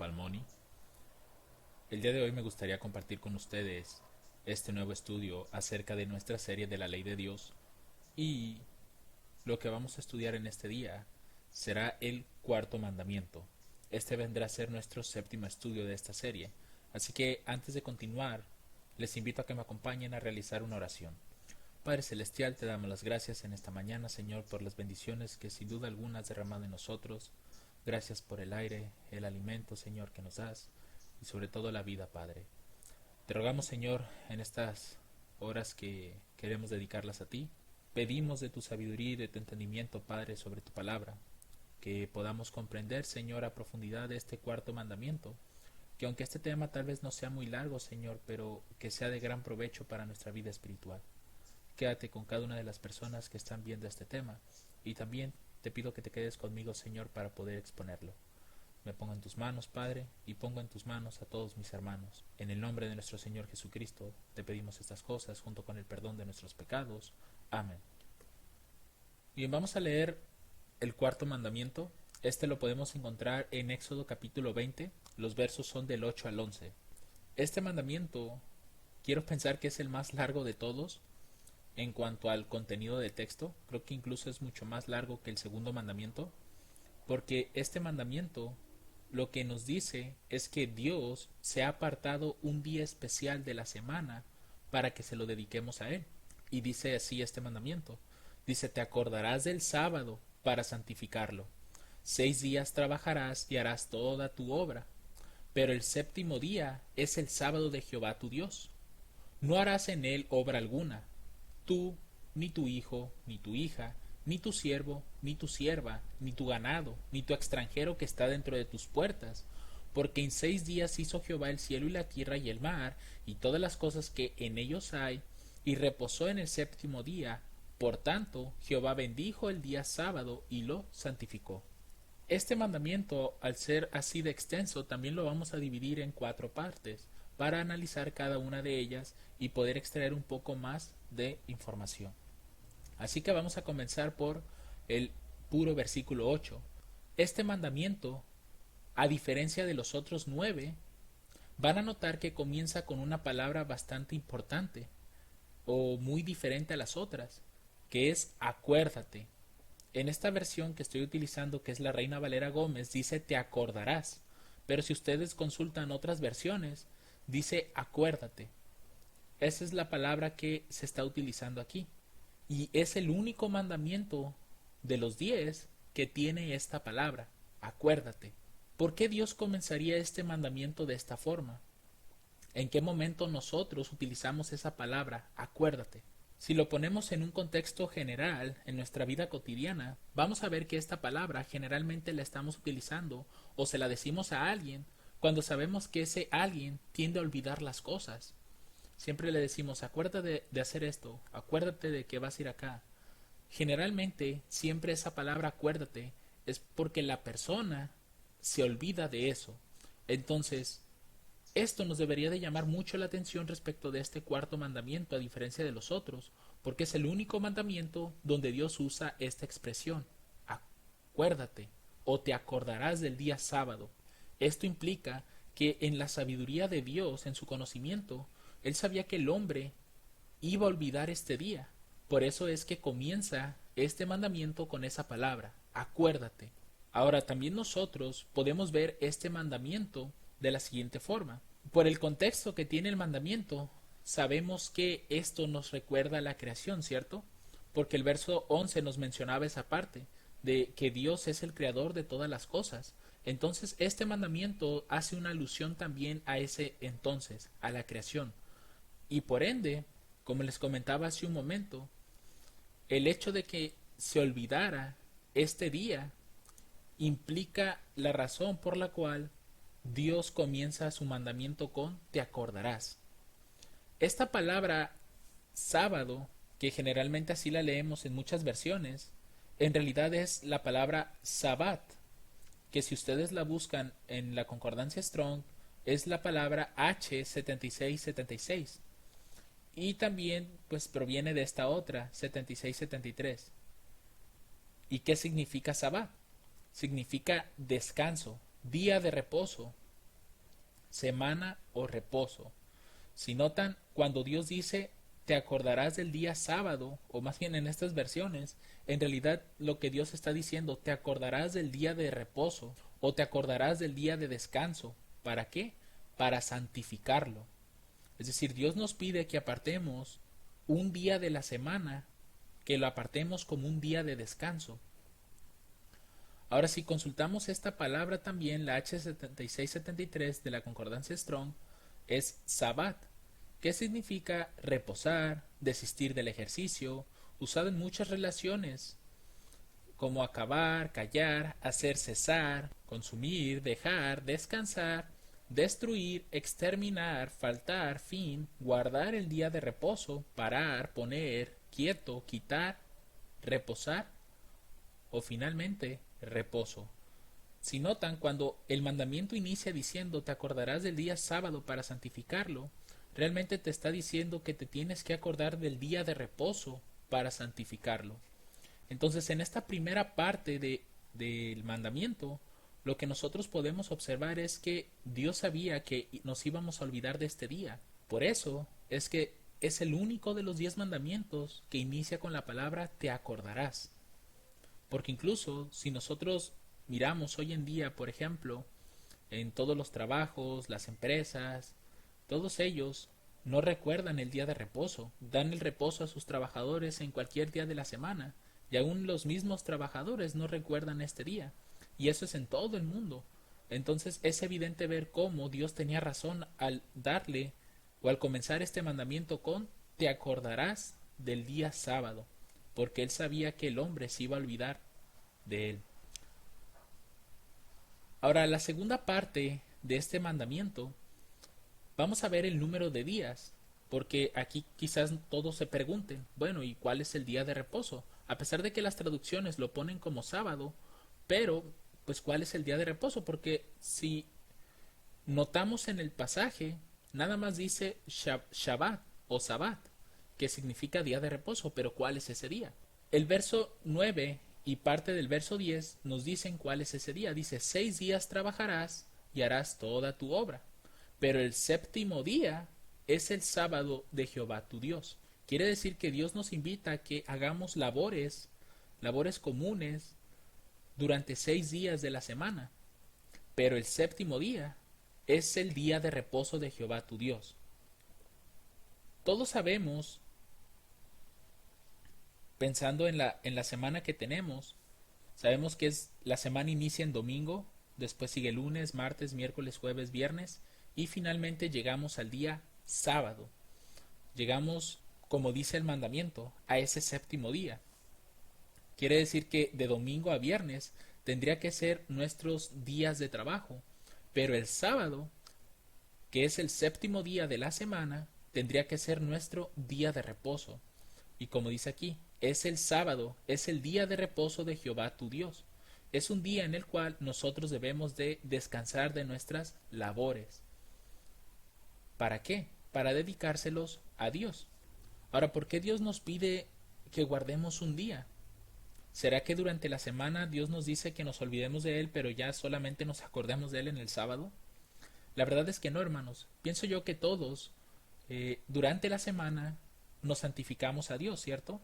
Palmoni. El día de hoy me gustaría compartir con ustedes este nuevo estudio acerca de nuestra serie de la ley de Dios, y lo que vamos a estudiar en este día será el cuarto mandamiento. Este vendrá a ser nuestro séptimo estudio de esta serie, así que antes de continuar les invito a que me acompañen a realizar una oración. Padre Celestial, te damos las gracias en esta mañana, Señor, por las bendiciones que sin duda alguna has derramado en nosotros. Gracias por el aire, el alimento, Señor, que nos das, y sobre todo la vida, Padre. Te rogamos, Señor, en estas horas que queremos dedicarlas a ti, pedimos de tu sabiduría y de tu entendimiento, Padre, sobre tu palabra, que podamos comprender, Señor, a profundidad este cuarto mandamiento, que aunque este tema tal vez no sea muy largo, Señor, pero que sea de gran provecho para nuestra vida espiritual. Quédate con cada una de las personas que están viendo este tema, y también te pido que te quedes conmigo, Señor, para poder exponerlo. Me pongo en tus manos, Padre, y pongo en tus manos a todos mis hermanos. En el nombre de nuestro Señor Jesucristo te pedimos estas cosas junto con el perdón de nuestros pecados. Amén. Bien, vamos a leer el cuarto mandamiento. Este lo podemos encontrar en Éxodo capítulo 20. Los versos son del 8 al 11. Este mandamiento quiero pensar que es el más largo de todos en cuanto al contenido del texto. Creo que incluso es mucho más largo que el segundo mandamiento, porque este mandamiento lo que nos dice es que Dios se ha apartado un día especial de la semana para que se lo dediquemos a Él. Y dice así este mandamiento. Dice: te acordarás del sábado para santificarlo. 6 días trabajarás y harás toda tu obra, pero el séptimo día es el sábado de Jehová tu Dios. No harás en él obra alguna, tú, ni tu hijo, ni tu hija, ni tu siervo, ni tu sierva, ni tu ganado, ni tu extranjero que está dentro de tus puertas, porque en 6 días hizo Jehová el cielo y la tierra y el mar, y todas las cosas que en ellos hay, y reposó en el séptimo día. Por tanto, Jehová bendijo el día sábado y lo santificó. Este mandamiento, al ser así de extenso, también lo vamos a dividir en 4 partes, para analizar cada una de ellas y poder extraer un poco más de información. Así que vamos a comenzar por el puro versículo 8. Este mandamiento, a diferencia de los otros 9, van a notar que comienza con una palabra bastante importante o muy diferente a las otras, que es acuérdate. En esta versión que estoy utilizando, que es la Reina Valera Gómez, dice te acordarás, pero si ustedes consultan otras versiones, dice acuérdate. Esa es la palabra que se está utilizando aquí. Y es el único mandamiento de los 10 que tiene esta palabra, acuérdate. ¿Por qué Dios comenzaría este mandamiento de esta forma? ¿En qué momento nosotros utilizamos esa palabra, acuérdate? Si lo ponemos en un contexto general, en nuestra vida cotidiana, vamos a ver que esta palabra generalmente la estamos utilizando o se la decimos a alguien cuando sabemos que ese alguien tiende a olvidar las cosas. Siempre le decimos, acuérdate de hacer esto, acuérdate de que vas a ir acá. Generalmente, siempre esa palabra acuérdate es porque la persona se olvida de eso. Entonces, esto nos debería de llamar mucho la atención respecto de este cuarto mandamiento, a diferencia de los otros, porque es el único mandamiento donde Dios usa esta expresión, acuérdate, o te acordarás del día sábado. Esto implica que en la sabiduría de Dios, en su conocimiento, Él sabía que el hombre iba a olvidar este día. Por eso es que comienza este mandamiento con esa palabra, acuérdate. Ahora, también nosotros podemos ver este mandamiento de la siguiente forma. Por el contexto que tiene el mandamiento, sabemos que esto nos recuerda a la creación, ¿cierto? Porque el verso 11 nos mencionaba esa parte, de que Dios es el creador de todas las cosas. Entonces, este mandamiento hace una alusión también a ese entonces, a la creación. Y por ende, como les comentaba hace un momento, el hecho de que se olvidara este día implica la razón por la cual Dios comienza su mandamiento con te acordarás. Esta palabra sábado, que generalmente así la leemos en muchas versiones, en realidad es la palabra sabbat, que si ustedes la buscan en la concordancia Strong, es la palabra H7676. Y también pues proviene de esta otra, 7673. ¿Y qué significa sabbat? Significa descanso, día de reposo. semana o reposo. Si notan, cuando Dios dice te acordarás del día sábado, o más bien en estas versiones, en realidad lo que Dios está diciendo, te acordarás del día de reposo o te acordarás del día de descanso. ¿Para qué? Para santificarlo. Es decir, Dios nos pide que apartemos un día de la semana, que lo apartemos como un día de descanso. Ahora, si consultamos esta palabra también, la H7673 de la Concordancia Strong, es Sabbat, que significa reposar, desistir del ejercicio, usado en muchas relaciones, como acabar, callar, hacer cesar, consumir, dejar, descansar, destruir, exterminar, faltar, fin, guardar el día de reposo, parar, poner, quieto, quitar, reposar o finalmente reposo. Si notan, cuando el mandamiento inicia diciendo te acordarás del día sábado para santificarlo, realmente te está diciendo que te tienes que acordar del día de reposo para santificarlo. Entonces, en esta primera parte del mandamiento, lo que nosotros podemos observar es que Dios sabía que nos íbamos a olvidar de este día. Por eso es que es el único de los 10 mandamientos que inicia con la palabra te acordarás. Porque incluso si nosotros miramos hoy en día, por ejemplo, en todos los trabajos, las empresas, todos ellos no recuerdan el día de reposo, dan el reposo a sus trabajadores en cualquier día de la semana, y aún los mismos trabajadores no recuerdan este día, y eso es en todo el mundo. Entonces es evidente ver cómo Dios tenía razón al darle o al comenzar este mandamiento con te acordarás del día sábado, porque él sabía que el hombre se iba a olvidar de él. Ahora, la segunda parte de este mandamiento, vamos a ver el número de días, porque aquí quizás todos se pregunten, bueno, ¿y cuál es el día de reposo? A pesar de que las traducciones lo ponen como sábado, pero, pues, ¿cuál es el día de reposo? Porque si notamos en el pasaje, nada más dice Shabbat o Sabbat, que significa día de reposo, pero ¿cuál es ese día? El verso 9 y parte del verso 10 nos dicen cuál es ese día. Dice, 6 días trabajarás y harás toda tu obra, pero el séptimo día es el sábado de Jehová tu Dios. Quiere decir que Dios nos invita a que hagamos labores comunes durante 6 días de la semana, pero el séptimo día es el día de reposo de Jehová tu Dios. Todos sabemos, pensando en la semana que tenemos, sabemos que la semana inicia en domingo, después sigue lunes, martes, miércoles, jueves, viernes y finalmente llegamos al día sábado. Llegamos, como dice el mandamiento, a ese séptimo día. Quiere decir que de domingo a viernes tendría que ser nuestros días de trabajo, pero el sábado, que es el séptimo día de la semana, tendría que ser nuestro día de reposo. Y como dice aquí, es el sábado, es el día de reposo de Jehová tu Dios. Es un día en el cual nosotros debemos de descansar de nuestras labores. ¿Para qué? Para dedicárselos a Dios. Ahora, ¿por qué Dios nos pide que guardemos un día? ¿Será que durante la semana Dios nos dice que nos olvidemos de Él, pero ya solamente nos acordemos de Él en el sábado? La verdad es que no, hermanos. Pienso yo que todos, durante la semana, nos santificamos a Dios, ¿cierto?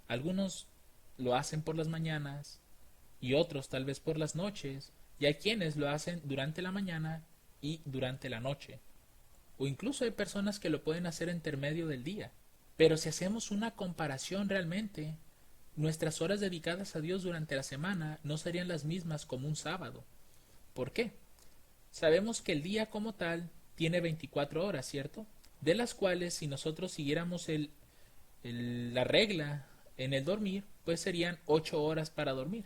Algunos lo hacen por las mañanas y otros tal vez por las noches, y hay quienes lo hacen durante la mañana y durante la noche. O incluso hay personas que lo pueden hacer entre medio del día. Pero si hacemos una comparación realmente, nuestras horas dedicadas a Dios durante la semana no serían las mismas como un sábado. ¿Por qué? Sabemos que el día como tal tiene 24 horas, ¿cierto? De las cuales, si nosotros siguiéramos la regla en el dormir, pues serían 8 horas para dormir.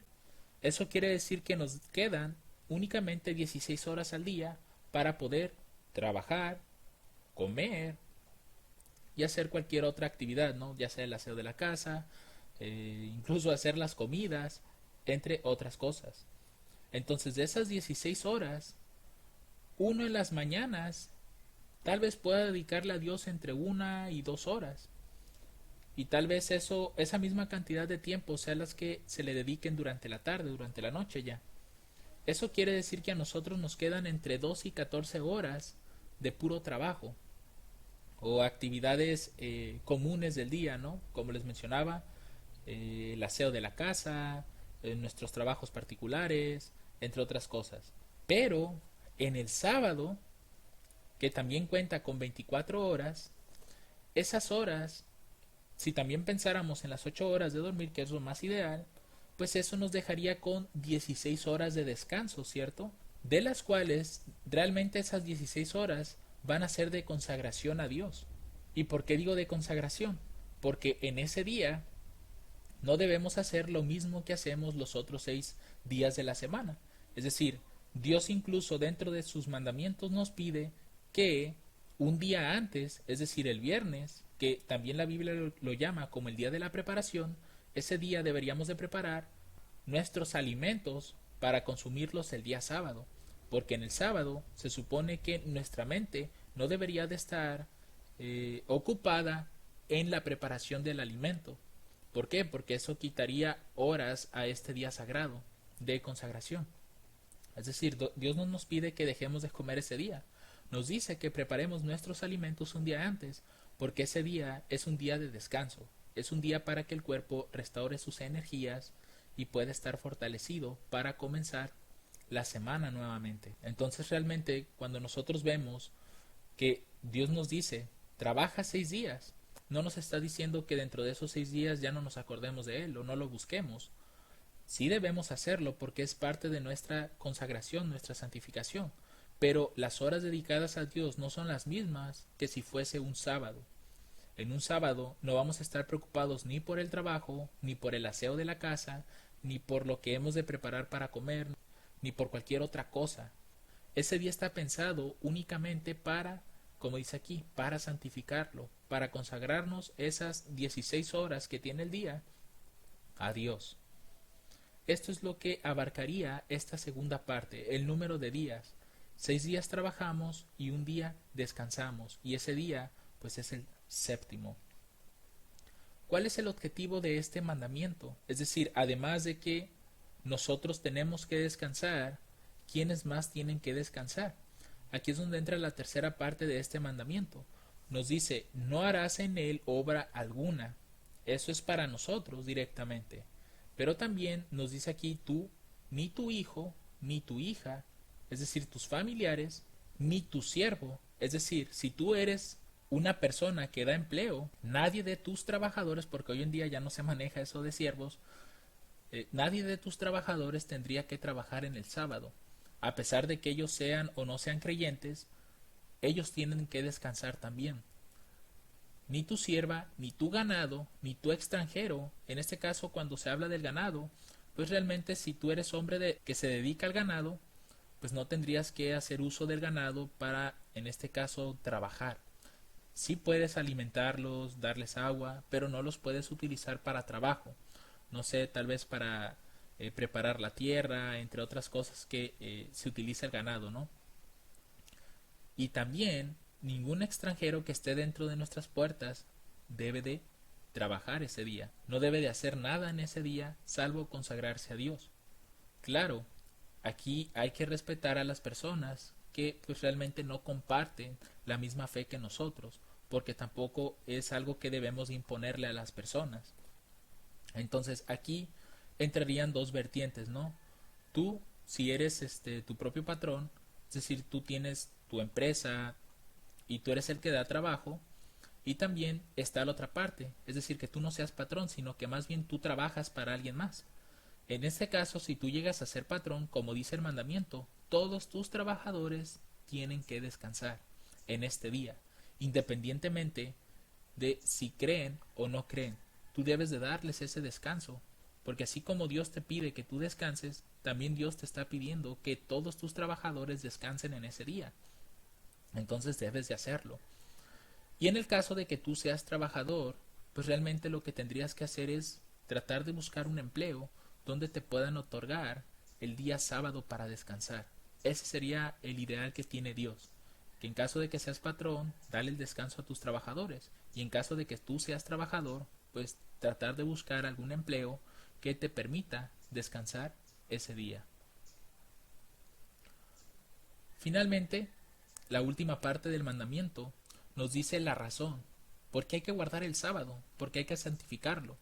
Eso quiere decir que nos quedan únicamente 16 horas al día para poder trabajar, comer y hacer cualquier otra actividad, ¿no? Ya sea el aseo de la casa, incluso hacer las comidas, entre otras cosas. Entonces, de esas 16 horas, uno en las mañanas tal vez pueda dedicarle a Dios entre 1 y 2 horas. Y tal vez esa misma cantidad de tiempo sea las que se le dediquen durante la tarde, durante la noche ya. Eso quiere decir que a nosotros nos quedan entre 2 y 14 horas de puro trabajo o actividades comunes del día, ¿no? Como les mencionaba, el aseo de la casa, nuestros trabajos particulares, entre otras cosas. Pero en el sábado, que también cuenta con 24 horas, esas horas, si también pensáramos en las 8 horas de dormir, que es lo más ideal, pues eso nos dejaría con 16 horas de descanso, ¿cierto? De las cuales realmente esas 16 horas van a ser de consagración a Dios. ¿Y por qué digo de consagración? Porque en ese día no debemos hacer lo mismo que hacemos los otros 6 días de la semana. Es decir, Dios incluso dentro de sus mandamientos nos pide que un día antes, es decir, el viernes, que también la Biblia lo llama como el día de la preparación, ese día deberíamos de preparar nuestros alimentos para consumirlos el día sábado, porque en el sábado se supone que nuestra mente no debería de estar ocupada en la preparación del alimento. ¿Por qué? Porque eso quitaría horas a este día sagrado de consagración. Es decir, Dios no nos pide que dejemos de comer ese día. Nos dice que preparemos nuestros alimentos un día antes, porque ese día es un día de descanso. Es un día para que el cuerpo restaure sus energías y pueda estar fortalecido para comenzar la semana nuevamente. Entonces realmente cuando nosotros vemos que Dios nos dice, trabaja 6 días, no nos está diciendo que dentro de esos 6 días ya no nos acordemos de Él o no lo busquemos. Sí debemos hacerlo porque es parte de nuestra consagración, nuestra santificación, pero las horas dedicadas a Dios no son las mismas que si fuese un sábado. En un sábado no vamos a estar preocupados ni por el trabajo, ni por el aseo de la casa, ni por lo que hemos de preparar para comer, ni por cualquier otra cosa. Ese día está pensado únicamente para, como dice aquí, para santificarlo, para consagrarnos esas 16 horas que tiene el día a Dios. Esto es lo que abarcaría esta segunda parte, el número de días. 6 días trabajamos y un día descansamos, y ese día pues es el séptimo. ¿Cuál es el objetivo de este mandamiento? Es decir, además de que nosotros tenemos que descansar, ¿quiénes más tienen que descansar? Aquí es donde entra la tercera parte de este mandamiento. Nos dice, no harás en él obra alguna. Eso es para nosotros directamente. Pero también nos dice aquí tú, ni tu hijo, ni tu hija, es decir, tus familiares, ni tu siervo. Es decir, si tú eres una persona que da empleo, nadie de tus trabajadores, porque hoy en día ya no se maneja eso de siervos, nadie de tus trabajadores tendría que trabajar en el sábado. A pesar de que ellos sean o no sean creyentes, ellos tienen que descansar también. Ni tu sierva, ni tu ganado, ni tu extranjero. En este caso, cuando se habla del ganado, pues realmente si tú eres hombre que se dedica al ganado, pues no tendrías que hacer uso del ganado para, en este caso, trabajar. Sí puedes alimentarlos, darles agua, pero no los puedes utilizar para trabajo. No sé, tal vez para preparar la tierra, entre otras cosas que se utiliza el ganado, ¿no? Y también ningún extranjero que esté dentro de nuestras puertas debe de trabajar ese día. No debe de hacer nada en ese día salvo consagrarse a Dios. Claro, aquí hay que respetar a las personas que pues realmente no comparten la misma fe que nosotros, porque tampoco es algo que debemos imponerle a las personas. Entonces aquí entrarían dos vertientes, ¿no? Tú, si eres tu propio patrón, es decir, tú tienes tu empresa y tú eres el que da trabajo, y también está la otra parte, es decir, que tú no seas patrón, sino que más bien tú trabajas para alguien más. En este caso, si tú llegas a ser patrón, como dice el mandamiento, todos tus trabajadores tienen que descansar en este día, independientemente de si creen o no creen. Tú debes de darles ese descanso, porque así como Dios te pide que tú descanses, también Dios te está pidiendo que todos tus trabajadores descansen en ese día. Entonces debes de hacerlo. Y en el caso de que tú seas trabajador, pues realmente lo que tendrías que hacer es tratar de buscar un empleo donde te puedan otorgar el día sábado para descansar. Ese sería el ideal que tiene Dios. Que en caso de que seas patrón, dale el descanso a tus trabajadores. Y en caso de que tú seas trabajador, pues tratar de buscar algún empleo que te permita descansar ese día. Finalmente, la última parte del mandamiento, nos dice la razón. ¿Por qué hay que guardar el sábado? ¿Por qué hay que santificarlo?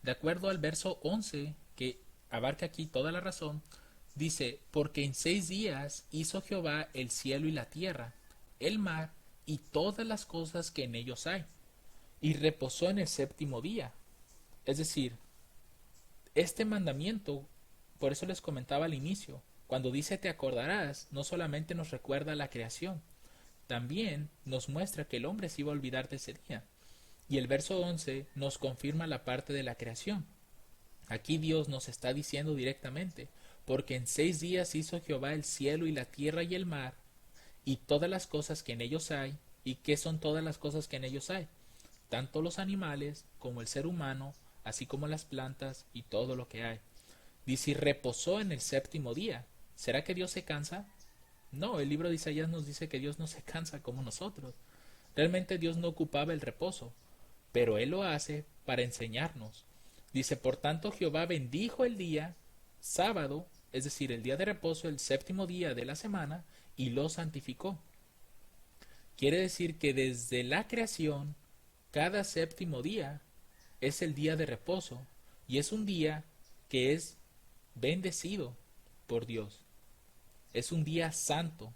De acuerdo al verso 11, que abarca aquí toda la razón, dice, porque en 6 días hizo Jehová el cielo y la tierra, el mar y todas las cosas que en ellos hay, y reposó en el séptimo día. Es decir, este mandamiento, por eso les comentaba al inicio, cuando dice te acordarás, no solamente nos recuerda la creación, también nos muestra que el hombre se iba a olvidar de ese día. Y el verso 11 nos confirma la parte de la creación. Aquí Dios nos está diciendo directamente, porque en 6 días hizo Jehová el cielo y la tierra y el mar, y todas las cosas que en ellos hay. ¿Y qué son todas las cosas que en ellos hay? Tanto los animales como el ser humano, así como las plantas y todo lo que hay. Dice, y reposó en el séptimo día. ¿Será que Dios se cansa? No, el libro de Isaías nos dice que Dios no se cansa como nosotros. Realmente Dios no ocupaba el reposo, pero Él lo hace para enseñarnos. Dice, por tanto Jehová bendijo el día sábado, es decir, el día de reposo, el séptimo día de la semana, y lo santificó. Quiere decir que desde la creación, cada séptimo día es el día de reposo, y es un día que es bendecido por Dios. Es un día santo.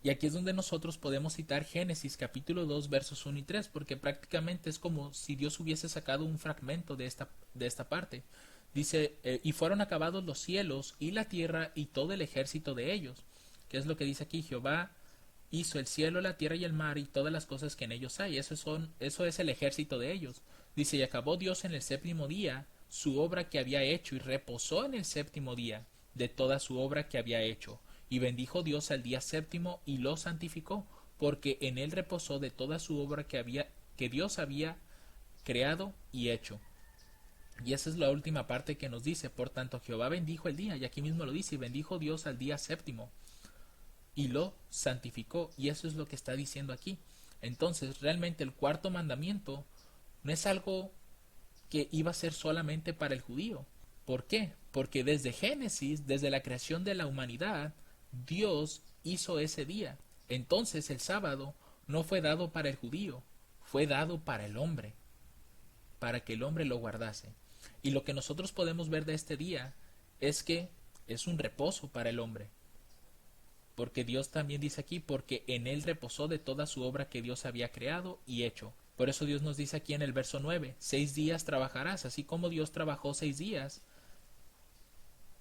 Y aquí es donde nosotros podemos citar Génesis capítulo 2 versos 1 y 3, porque prácticamente es como si Dios hubiese sacado un fragmento de esta parte. Dice, y fueron acabados los cielos y la tierra y todo el ejército de ellos. ¿Qué es lo que dice aquí? Jehová hizo el cielo, la tierra y el mar y todas las cosas que en ellos hay. Eso es el ejército de ellos. Dice, y acabó Dios en el séptimo día su obra que había hecho y reposó en el séptimo día de toda su obra que había hecho. Y bendijo Dios al día séptimo y lo santificó, porque en él reposó de toda su obra que Dios había creado y hecho. Y esa es la última parte que nos dice, por tanto Jehová bendijo el día, y aquí mismo lo dice, y bendijo Dios al día séptimo y lo santificó, y eso es lo que está diciendo aquí. Entonces, realmente el cuarto mandamiento no es algo que iba a ser solamente para el judío. ¿Por qué? Porque desde Génesis, desde la creación de la humanidad, Dios hizo ese día. Entonces el sábado no fue dado para el judío, fue dado para el hombre, para que el hombre lo guardase. Y lo que nosotros podemos ver de este día es que es un reposo para el hombre. Porque Dios también dice aquí, porque en él reposó de toda su obra que Dios había creado y hecho. Por eso Dios nos dice aquí en el verso 9, 6 días trabajarás, así como Dios trabajó 6 días,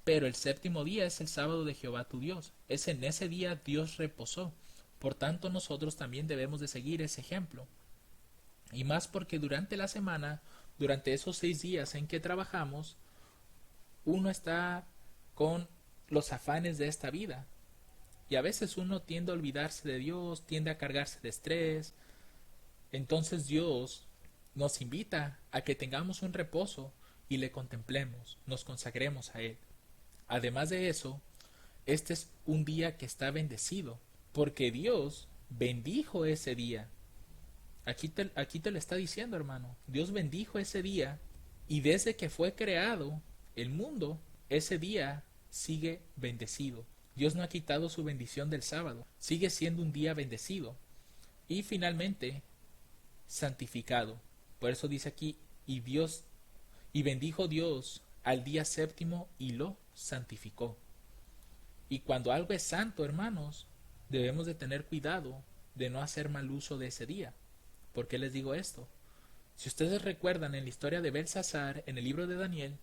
pero el séptimo día es el sábado de Jehová tu Dios. Es en ese día Dios reposó. Por tanto, nosotros también debemos de seguir ese ejemplo. Y más porque durante la semana, durante esos 6 días en que trabajamos, uno está con los afanes de esta vida. Y a veces uno tiende a olvidarse de Dios, tiende a cargarse de estrés. Entonces Dios nos invita a que tengamos un reposo y le contemplemos, nos consagremos a Él. Además de eso, este es un día que está bendecido, porque Dios bendijo ese día. Aquí te lo está diciendo, hermano. Dios bendijo ese día y desde que fue creado el mundo, ese día sigue bendecido. Dios no ha quitado su bendición del sábado, sigue siendo un día bendecido. Y finalmente, santificado. Por eso dice aquí, y bendijo Dios al día séptimo y lo santificó. Y cuando algo es santo, hermanos, debemos de tener cuidado de no hacer mal uso de ese día. ¿Por qué les digo esto? Si ustedes recuerdan en la historia de Belsasar, en el libro de Daniel,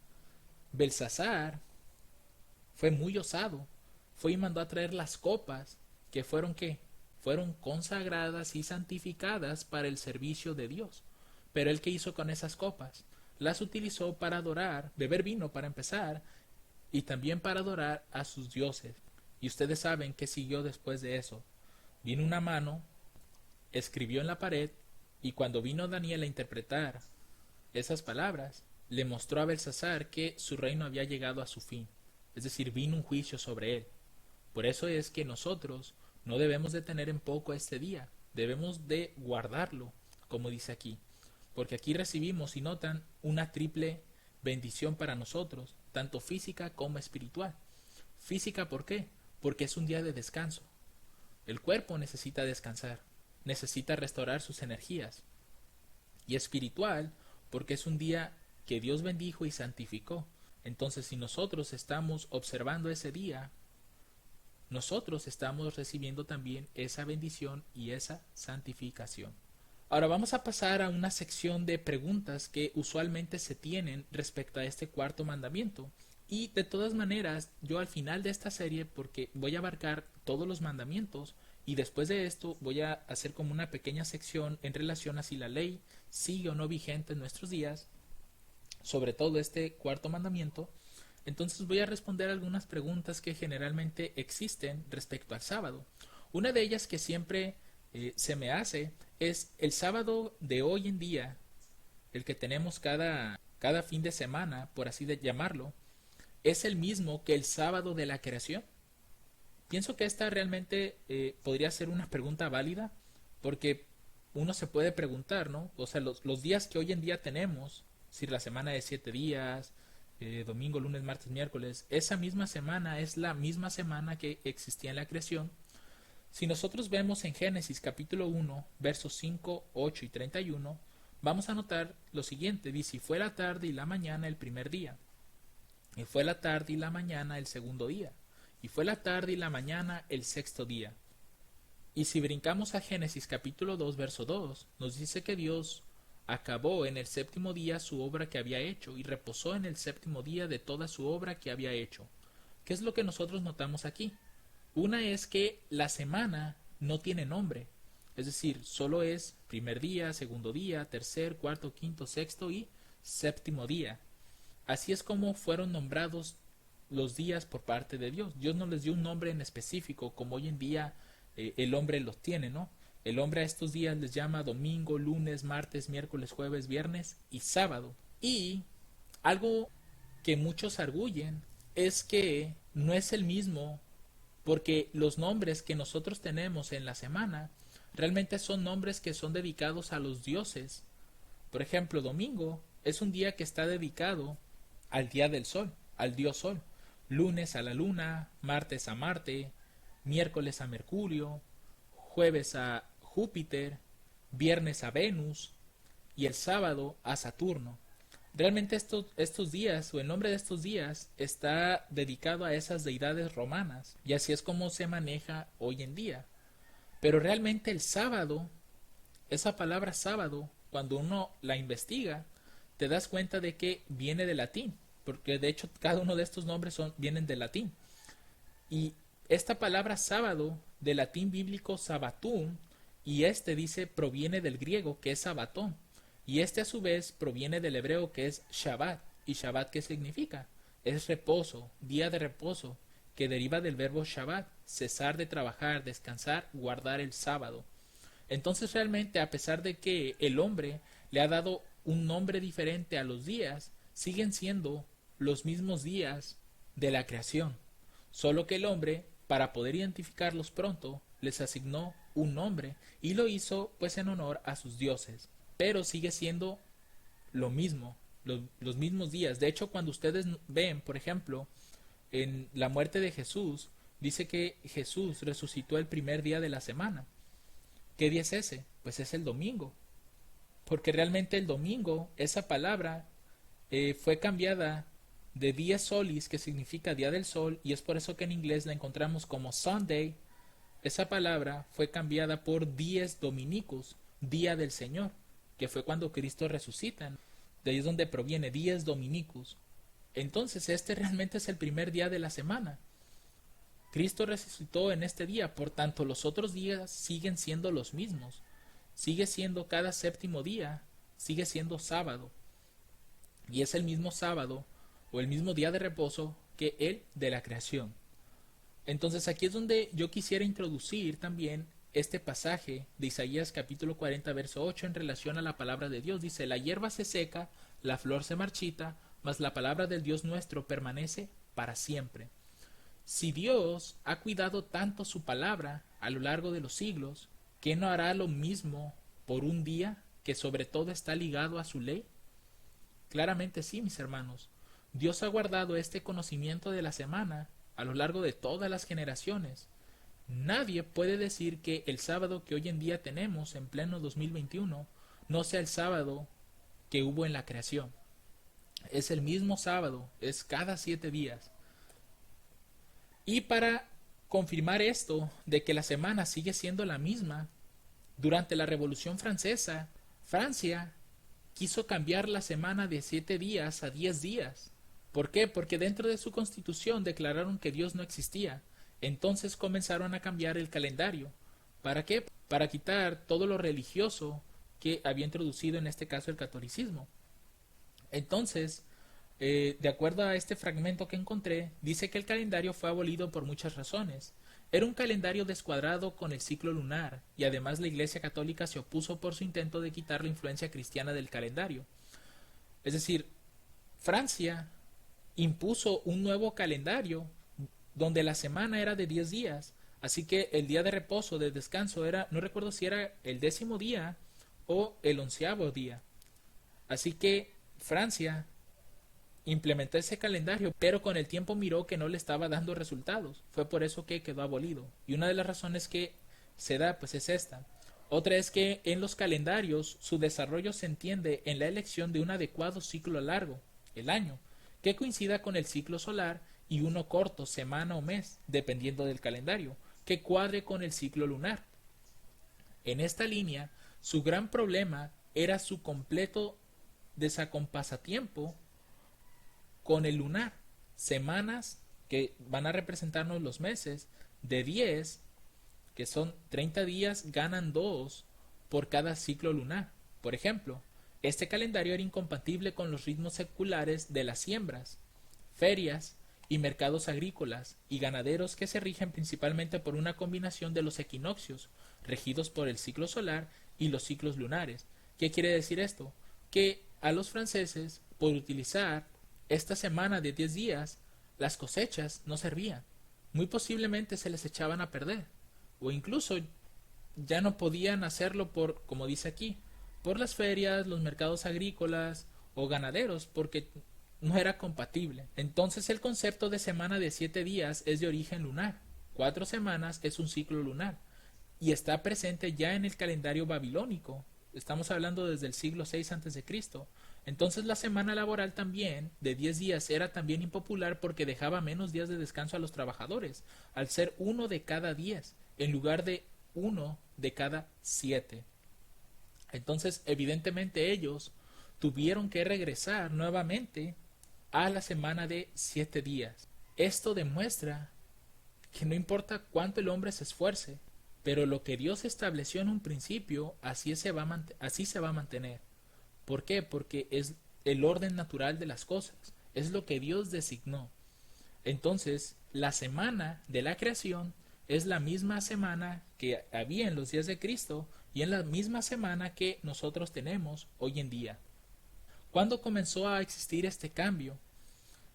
Belsasar fue muy osado, fue y mandó a traer las copas que fueron ¿qué? Fueron consagradas y santificadas para el servicio de Dios. Pero él, ¿qué hizo con esas copas? Las utilizó para adorar, beber vino para empezar, y también para adorar a sus dioses. Y ustedes saben qué siguió después de eso. Vino una mano, escribió en la pared, y cuando vino Daniel a interpretar esas palabras, le mostró a Belsasar que su reino había llegado a su fin. Es decir, vino un juicio sobre él. Por eso es que nosotros no debemos de tener en poco este día, debemos de guardarlo, como dice aquí. Porque aquí recibimos, y notan, una triple bendición para nosotros, tanto física como espiritual. Física, ¿por qué? Porque es un día de descanso. El cuerpo necesita descansar, necesita restaurar sus energías. Y espiritual, porque es un día que Dios bendijo y santificó. Entonces, si nosotros estamos observando ese día, nosotros estamos recibiendo también esa bendición y esa santificación. Ahora vamos a pasar a una sección de preguntas que usualmente se tienen respecto a este cuarto mandamiento. Y de todas maneras, yo al final de esta serie, porque voy a abarcar todos los mandamientos, y después de esto voy a hacer como una pequeña sección en relación a si la ley sigue o no vigente en nuestros días, sobre todo este cuarto mandamiento. Entonces voy a responder algunas preguntas que generalmente existen respecto al sábado. Una de ellas que siempre se me hace es el sábado de hoy en día, el que tenemos cada fin de semana, por así de llamarlo, ¿es el mismo que el sábado de la creación? Pienso que esta realmente podría ser una pregunta válida, porque uno se puede preguntar, ¿no? O sea, los días que hoy en día tenemos, si la semana de 7 días, domingo, lunes, martes, miércoles, esa misma semana es la misma semana que existía en la creación. Si nosotros vemos en Génesis capítulo 1, versos 5, 8 y 31, vamos a notar lo siguiente: dice, y fue la tarde y la mañana el primer día, y fue la tarde y la mañana el segundo día, y fue la tarde y la mañana el sexto día. Y si brincamos a Génesis capítulo 2, verso 2, nos dice que Dios acabó en el séptimo día su obra que había hecho, y reposó en el séptimo día de toda su obra que había hecho. ¿Qué es lo que nosotros notamos aquí? Una es que la semana no tiene nombre, es decir, solo es primer día, segundo día, tercer, cuarto, quinto, sexto y séptimo día. Así es como fueron nombrados los días por parte de Dios. Dios no les dio un nombre en específico como hoy en día el hombre los tiene, ¿no? El hombre a estos días les llama domingo, lunes, martes, miércoles, jueves, viernes y sábado. Y algo que muchos arguyen es que no es el mismo, porque los nombres que nosotros tenemos en la semana realmente son nombres que son dedicados a los dioses. Por ejemplo, domingo es un día que está dedicado al día del sol, al dios sol. Lunes a la luna, martes a Marte, miércoles a Mercurio, jueves a Júpiter, viernes a Venus y el sábado a Saturno. Realmente estos días, o el nombre de estos días, está dedicado a esas deidades romanas, y así es como se maneja hoy en día. Pero realmente el sábado, esa palabra sábado, cuando uno la investiga, te das cuenta de que viene del latín, porque de hecho cada uno de estos nombres vienen del latín. Y esta palabra sábado, del latín bíblico sabatum, y este dice proviene del griego que es sabatón, y este a su vez proviene del hebreo que es Shabbat. ¿Y Shabbat qué significa? Es reposo, día de reposo, que deriva del verbo Shabbat, cesar de trabajar, descansar, guardar el sábado. Entonces realmente, a pesar de que el hombre le ha dado un nombre diferente a los días, siguen siendo los mismos días de la creación. Solo que el hombre, para poder identificarlos pronto, les asignó un nombre y lo hizo pues en honor a sus dioses. Pero sigue siendo lo mismo, los mismos días. De hecho, cuando ustedes ven, por ejemplo, en la muerte de Jesús, dice que Jesús resucitó el primer día de la semana. ¿Qué día es ese? Pues es el domingo. Porque realmente el domingo, esa palabra fue cambiada de dies solis, que significa día del sol, y es por eso que en inglés la encontramos como Sunday. Esa palabra fue cambiada por dies dominicus, día del Señor, que fue cuando Cristo resucita. De ahí es donde proviene dies dominicus. Entonces este realmente es el primer día de la semana. Cristo resucitó en este día, por tanto los otros días siguen siendo los mismos. Sigue siendo cada séptimo día, sigue siendo sábado. Y es el mismo sábado o el mismo día de reposo que el de la creación. Entonces aquí es donde yo quisiera introducir también este pasaje de Isaías capítulo 40 verso 8 en relación a la palabra de Dios. Dice, la hierba se seca, la flor se marchita, mas la palabra del Dios nuestro permanece para siempre. Si Dios ha cuidado tanto su palabra a lo largo de los siglos, ¿qué no hará lo mismo por un día que sobre todo está ligado a su ley? Claramente sí, mis hermanos. Dios ha guardado este conocimiento de la semana a lo largo de todas las generaciones. Nadie puede decir que el sábado que hoy en día tenemos en pleno 2021 no sea el sábado que hubo en la creación. Es el mismo sábado, es cada 7 días. Y para confirmar esto de que la semana sigue siendo la misma, durante la Revolución Francesa, Francia quiso cambiar la semana de 7 días a 10 días. ¿Por qué? Porque dentro de su constitución declararon que Dios no existía. Entonces comenzaron a cambiar el calendario. ¿Para qué? Para quitar todo lo religioso que había introducido en este caso el catolicismo. Entonces, de acuerdo a este fragmento que encontré, dice que el calendario fue abolido por muchas razones. Era un calendario descuadrado con el ciclo lunar, y además la Iglesia Católica se opuso por su intento de quitar la influencia cristiana del calendario. Es decir, Francia impuso un nuevo calendario donde la semana era de 10 días, así que el día de reposo, de descanso, era, no recuerdo si era el 10.º día o el 11.º día. Así que Francia implementó ese calendario, pero con el tiempo miró que no le estaba dando resultados. Fue por eso que quedó abolido. Y una de las razones que se da, pues es esta. Otra es que en los calendarios su desarrollo se entiende en la elección de un adecuado ciclo largo, el año, que coincida con el ciclo solar, y uno corto, semana o mes, dependiendo del calendario, que cuadre con el ciclo lunar. En esta línea, su gran problema era su completo desacompasatiempo con el lunar. Semanas que van a representarnos los meses de 10, que son 30 días, ganan 2 por cada ciclo lunar. Por ejemplo, este calendario era incompatible con los ritmos seculares de las siembras, ferias y mercados agrícolas y ganaderos, que se rigen principalmente por una combinación de los equinoccios, regidos por el ciclo solar, y los ciclos lunares. ¿Qué quiere decir esto? Que a los franceses, por utilizar esta semana de 10 días, las cosechas no servían. Muy posiblemente se les echaban a perder. O incluso ya no podían hacerlo por, como dice aquí, por las ferias, los mercados agrícolas o ganaderos, porque no era compatible. Entonces el concepto de semana de 7 días es de origen lunar. 4 semanas es un ciclo lunar y está presente ya en el calendario babilónico. Estamos hablando desde el siglo VI a.C. Entonces la semana laboral también de 10 días era también impopular porque dejaba menos días de descanso a los trabajadores, al ser 1 de cada 10 en lugar de 1 de cada 7. Entonces evidentemente ellos tuvieron que regresar nuevamente a la semana de 7 días. Esto demuestra que no importa cuánto el hombre se esfuerce, pero lo que Dios estableció en un principio, así se va a mantener. ¿Por qué? Porque es el orden natural de las cosas, es lo que Dios designó. Entonces, la semana de la creación es la misma semana que había en los días de Cristo y en la misma semana que nosotros tenemos hoy en día. ¿Cuándo comenzó a existir este cambio?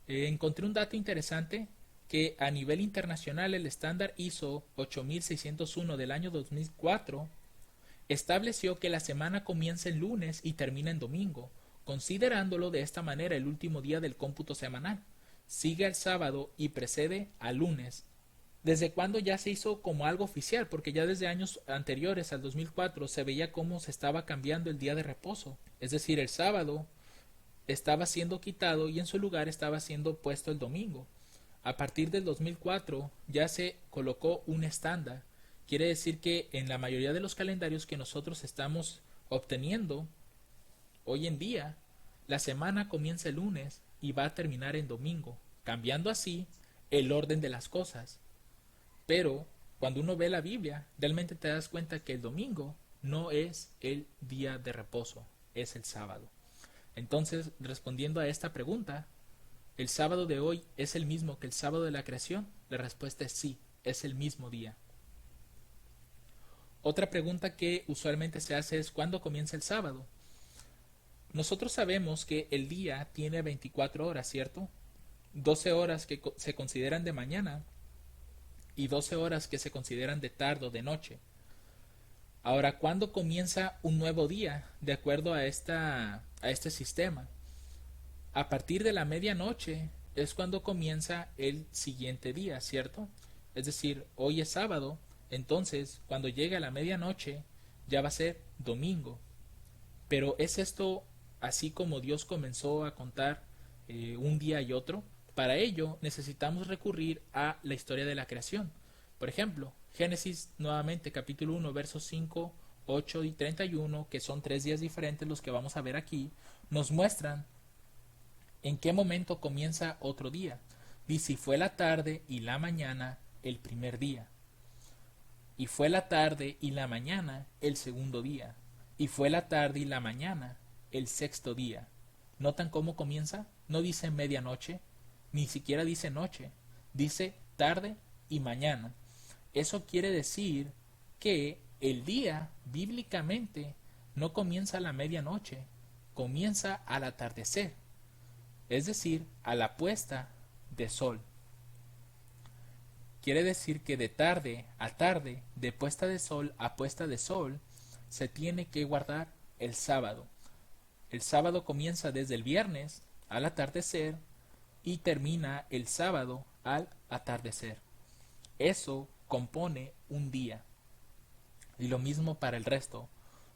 Encontré un dato interesante que a nivel internacional el estándar ISO 8601 del año 2004 estableció que la semana comienza el lunes y termina en domingo, considerándolo de esta manera el último día del cómputo semanal. Sigue al sábado y precede al lunes. ¿Desde cuándo ya se hizo como algo oficial? Porque ya desde años anteriores al 2004 se veía cómo se estaba cambiando el día de reposo. Es decir, el sábado estaba siendo quitado y en su lugar estaba siendo puesto el domingo. A partir del 2004 ya se colocó un estándar. Quiere decir que en la mayoría de los calendarios que nosotros estamos obteniendo hoy en día, la semana comienza el lunes y va a terminar en domingo, cambiando así el orden de las cosas. Pero cuando uno ve la Biblia, realmente te das cuenta que el domingo no es el día de reposo, es el sábado. Entonces, respondiendo a esta pregunta, ¿el sábado de hoy es el mismo que el sábado de la creación? La respuesta es sí, es el mismo día. Otra pregunta que usualmente se hace es ¿cuándo comienza el sábado? Nosotros sabemos que el día tiene 24 horas, ¿cierto? 12 horas que se consideran de mañana y 12 horas que se consideran de tarde o de noche. Ahora, ¿cuándo comienza un nuevo día de acuerdo a este sistema? A partir de la medianoche es cuando comienza el siguiente día, ¿cierto? Es decir, hoy es sábado, entonces cuando llegue a la medianoche ya va a ser domingo. Pero ¿es esto así como Dios comenzó a contar un día y otro? Para ello necesitamos recurrir a la historia de la creación. Por ejemplo, Génesis nuevamente capítulo 1 versos 5, 8 y 31, que son 3 días diferentes los que vamos a ver aquí, nos muestran en qué momento comienza otro día. Dice, y fue la tarde y la mañana el primer día. Y fue la tarde y la mañana el segundo día. Y fue la tarde y la mañana el sexto día. ¿Notan cómo comienza? No dice medianoche, ni siquiera dice noche. Dice tarde y mañana. Eso quiere decir que el día, bíblicamente, no comienza a la medianoche, comienza al atardecer, es decir, a la puesta de sol. Quiere decir que de tarde a tarde, de puesta de sol a puesta de sol, se tiene que guardar el sábado. El sábado comienza desde el viernes al atardecer y termina el sábado al atardecer. Eso compone un día. Y lo mismo para el resto.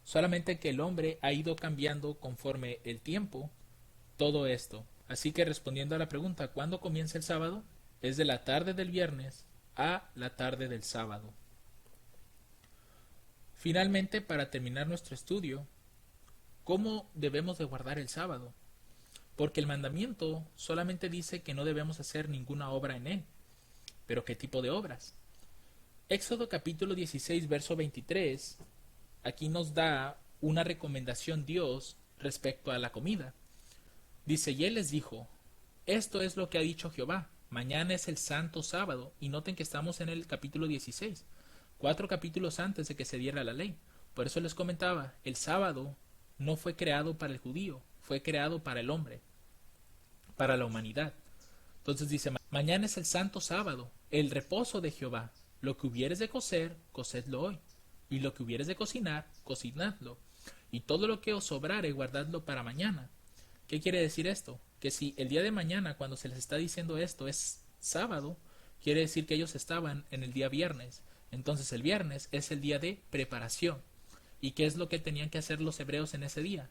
Solamente que el hombre ha ido cambiando conforme el tiempo todo esto. Así que respondiendo a la pregunta, ¿cuándo comienza el sábado? Es de la tarde del viernes a la tarde del sábado. Finalmente, para terminar nuestro estudio, ¿cómo debemos de guardar el sábado? Porque el mandamiento solamente dice que no debemos hacer ninguna obra en él. ¿Pero qué tipo de obras? Éxodo capítulo 16, verso 23, aquí nos da una recomendación Dios respecto a la comida. Dice, y él les dijo, esto es lo que ha dicho Jehová, mañana es el santo sábado, y noten que estamos en el capítulo 16, 4 capítulos antes de que se diera la ley. Por eso les comentaba, el sábado no fue creado para el judío, fue creado para el hombre, para la humanidad. Entonces dice, mañana es el santo sábado, el reposo de Jehová. Lo que hubieres de cocer, cocedlo hoy. Y lo que hubieres de cocinar, cocinadlo. Y todo lo que os sobrare, guardadlo para mañana. ¿Qué quiere decir esto? Que si el día de mañana, cuando se les está diciendo esto, es sábado, quiere decir que ellos estaban en el día viernes. Entonces el viernes es el día de preparación. ¿Y qué es lo que tenían que hacer los hebreos en ese día?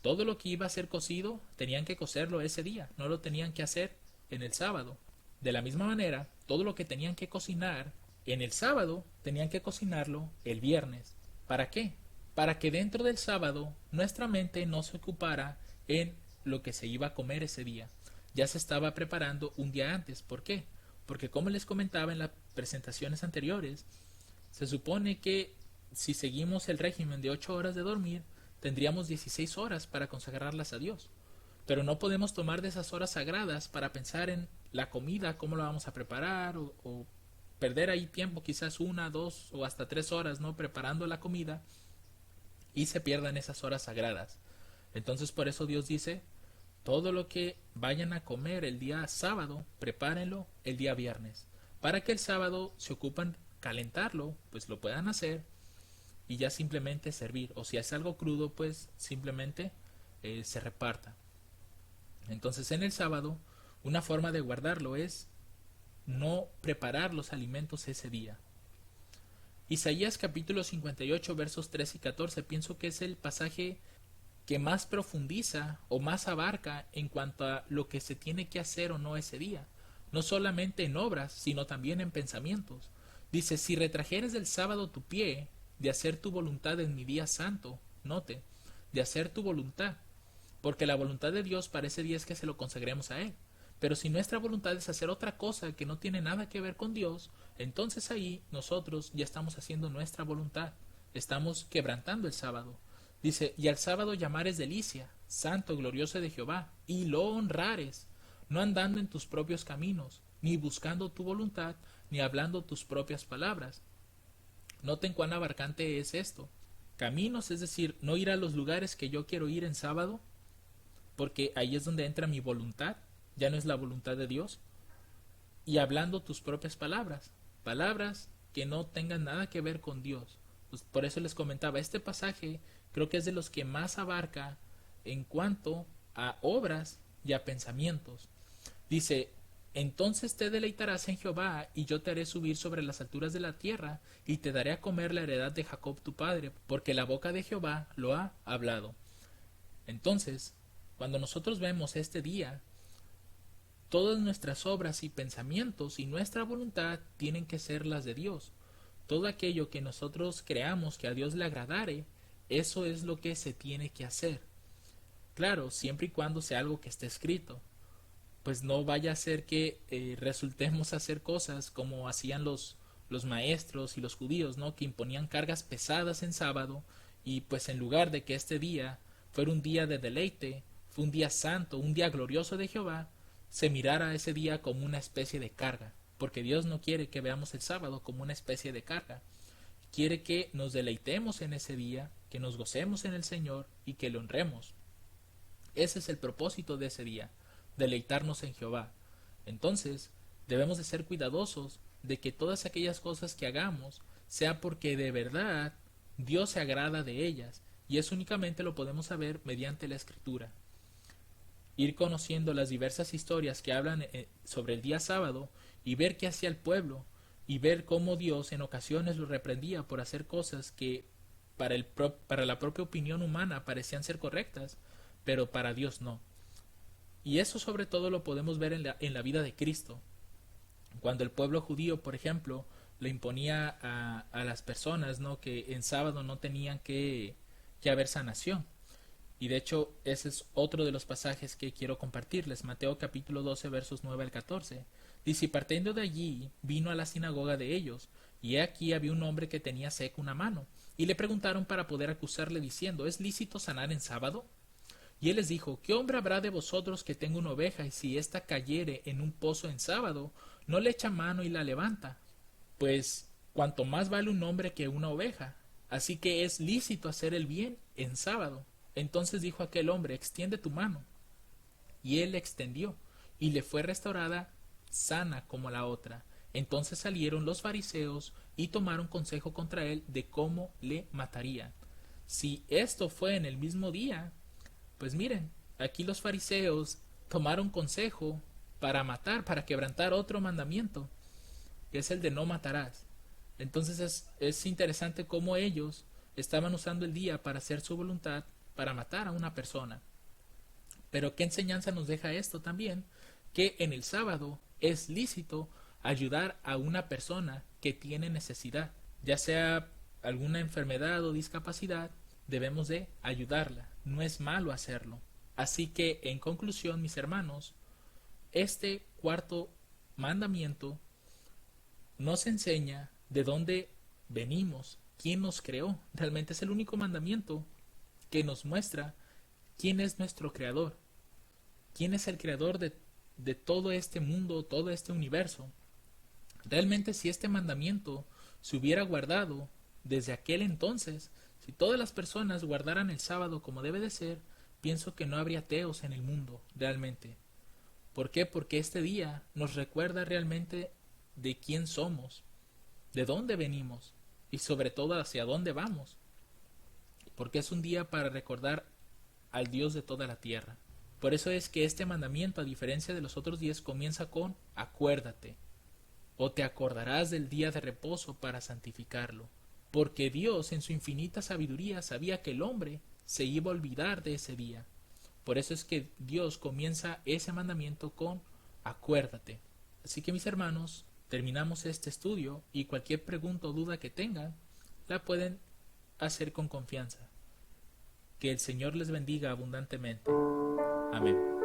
Todo lo que iba a ser cocido, tenían que cocerlo ese día. No lo tenían que hacer en el sábado. De la misma manera, todo lo que tenían que cocinar en el sábado, tenían que cocinarlo el viernes. ¿Para qué? Para que dentro del sábado nuestra mente no se ocupara en lo que se iba a comer ese día. Ya se estaba preparando un día antes. ¿Por qué? Porque como les comentaba en las presentaciones anteriores, se supone que si seguimos el régimen de 8 horas de dormir, tendríamos 16 horas para consagrarlas a Dios. Pero no podemos tomar de esas horas sagradas para pensar en la comida, cómo la vamos a preparar, o perder ahí tiempo, quizás 1, 2 o hasta 3 horas, ¿no? Preparando la comida y se pierdan esas horas sagradas. Entonces por eso Dios dice, todo lo que vayan a comer el día sábado, prepárenlo el día viernes. Para que el sábado se ocupan calentarlo, pues lo puedan hacer y ya simplemente servir. O si es algo crudo, pues simplemente se reparta. Entonces en el sábado, una forma de guardarlo es no preparar los alimentos ese día. Isaías capítulo 58 versos 3 y 14 pienso que es el pasaje que más profundiza o más abarca en cuanto a lo que se tiene que hacer o no ese día, no solamente en obras, sino también en pensamientos. Dice, si retrajeres del sábado tu pie, de hacer tu voluntad en mi día santo, note, de hacer tu voluntad, porque la voluntad de Dios para ese día es que se lo consagremos a Él. Pero si nuestra voluntad es hacer otra cosa que no tiene nada que ver con Dios, entonces ahí nosotros ya estamos haciendo nuestra voluntad, estamos quebrantando el sábado. Dice, y al sábado llamares delicia, santo, glorioso de Jehová, y lo honrares, no andando en tus propios caminos, ni buscando tu voluntad, ni hablando tus propias palabras. Noten cuán abarcante es esto. Caminos, es decir, no ir a los lugares que yo quiero ir en sábado, porque ahí es donde entra mi voluntad, ya no es la voluntad de Dios, y hablando tus propias palabras, palabras que no tengan nada que ver con Dios. Pues por eso les comentaba, este pasaje creo que es de los que más abarca en cuanto a obras y a pensamientos. Dice, Entonces te deleitarás en Jehová, y yo te haré subir sobre las alturas de la tierra, y te daré a comer la heredad de Jacob tu padre, porque la boca de Jehová lo ha hablado. Entonces, cuando nosotros vemos este día, todas nuestras obras y pensamientos y nuestra voluntad tienen que ser las de Dios. Todo aquello que nosotros creamos que a Dios le agradare, eso es lo que se tiene que hacer. Claro, siempre y cuando sea algo que esté escrito. Pues no vaya a ser que resultemos a hacer cosas como hacían los maestros y los judíos, ¿no? Que imponían cargas pesadas en sábado, y pues en lugar de que este día fuera un día de deleite, fue un día santo, un día glorioso de Jehová, se mirara ese día como una especie de carga, porque Dios no quiere que veamos el sábado como una especie de carga. Quiere que nos deleitemos en ese día, que nos gocemos en el Señor y que le honremos. Ese es el propósito de ese día, deleitarnos en Jehová. Entonces, debemos de ser cuidadosos de que todas aquellas cosas que hagamos sea porque de verdad Dios se agrada de ellas, y eso únicamente lo podemos saber mediante la Escritura. Ir conociendo las diversas historias que hablan sobre el día sábado, y ver qué hacía el pueblo, y ver cómo Dios en ocasiones lo reprendía por hacer cosas que para la propia opinión humana parecían ser correctas, pero para Dios no. Y eso sobre todo lo podemos ver en la vida de Cristo. Cuando el pueblo judío, por ejemplo, le imponía a las personas, ¿no?, que en sábado no tenían que haber sanación. Y de hecho, ese es otro de los pasajes que quiero compartirles. Mateo capítulo 12, versos 9 al 14. Dice: y partiendo de allí, vino a la sinagoga de ellos, y he aquí había un hombre que tenía seca una mano. Y le preguntaron para poder acusarle, diciendo: ¿es lícito sanar en sábado? Y él les dijo: ¿qué hombre habrá de vosotros que tenga una oveja, y si ésta cayere en un pozo en sábado, no le echa mano y la levanta? Pues cuanto más vale un hombre que una oveja. Así que es lícito hacer el bien en sábado. Entonces dijo aquel hombre: extiende tu mano. Y él la extendió, y le fue restaurada sana como la otra. Entonces salieron los fariseos y tomaron consejo contra él de cómo le matarían. Si esto fue en el mismo día, pues miren, aquí los fariseos tomaron consejo para matar, para quebrantar otro mandamiento, que es el de no matarás. Entonces es interesante cómo ellos estaban usando el día para hacer su voluntad, para matar a una persona. Pero ¿qué enseñanza nos deja esto también? Que en el sábado es lícito ayudar a una persona que tiene necesidad, ya sea alguna enfermedad o discapacidad, debemos de ayudarla, no es malo hacerlo. Así que, en conclusión, mis hermanos, este cuarto mandamiento nos enseña de dónde venimos, quién nos creó. Realmente es el único mandamiento que nos muestra quién es nuestro creador, quién es el creador de todo este mundo, todo este universo. Realmente, si este mandamiento se hubiera guardado desde aquel entonces, si todas las personas guardaran el sábado como debe de ser, pienso que no habría ateos en el mundo, realmente. ¿Por qué? Porque este día nos recuerda realmente de quién somos, de dónde venimos y sobre todo hacia dónde vamos. Porque es un día para recordar al Dios de toda la tierra. Por eso es que este mandamiento, a diferencia de los otros 10, comienza con acuérdate, o te acordarás del día de reposo para santificarlo. Porque Dios en su infinita sabiduría sabía que el hombre se iba a olvidar de ese día. Por eso es que Dios comienza ese mandamiento con acuérdate. Así que, mis hermanos, terminamos este estudio, y cualquier pregunta o duda que tengan la pueden hacer con confianza. Que el Señor les bendiga abundantemente. Amén.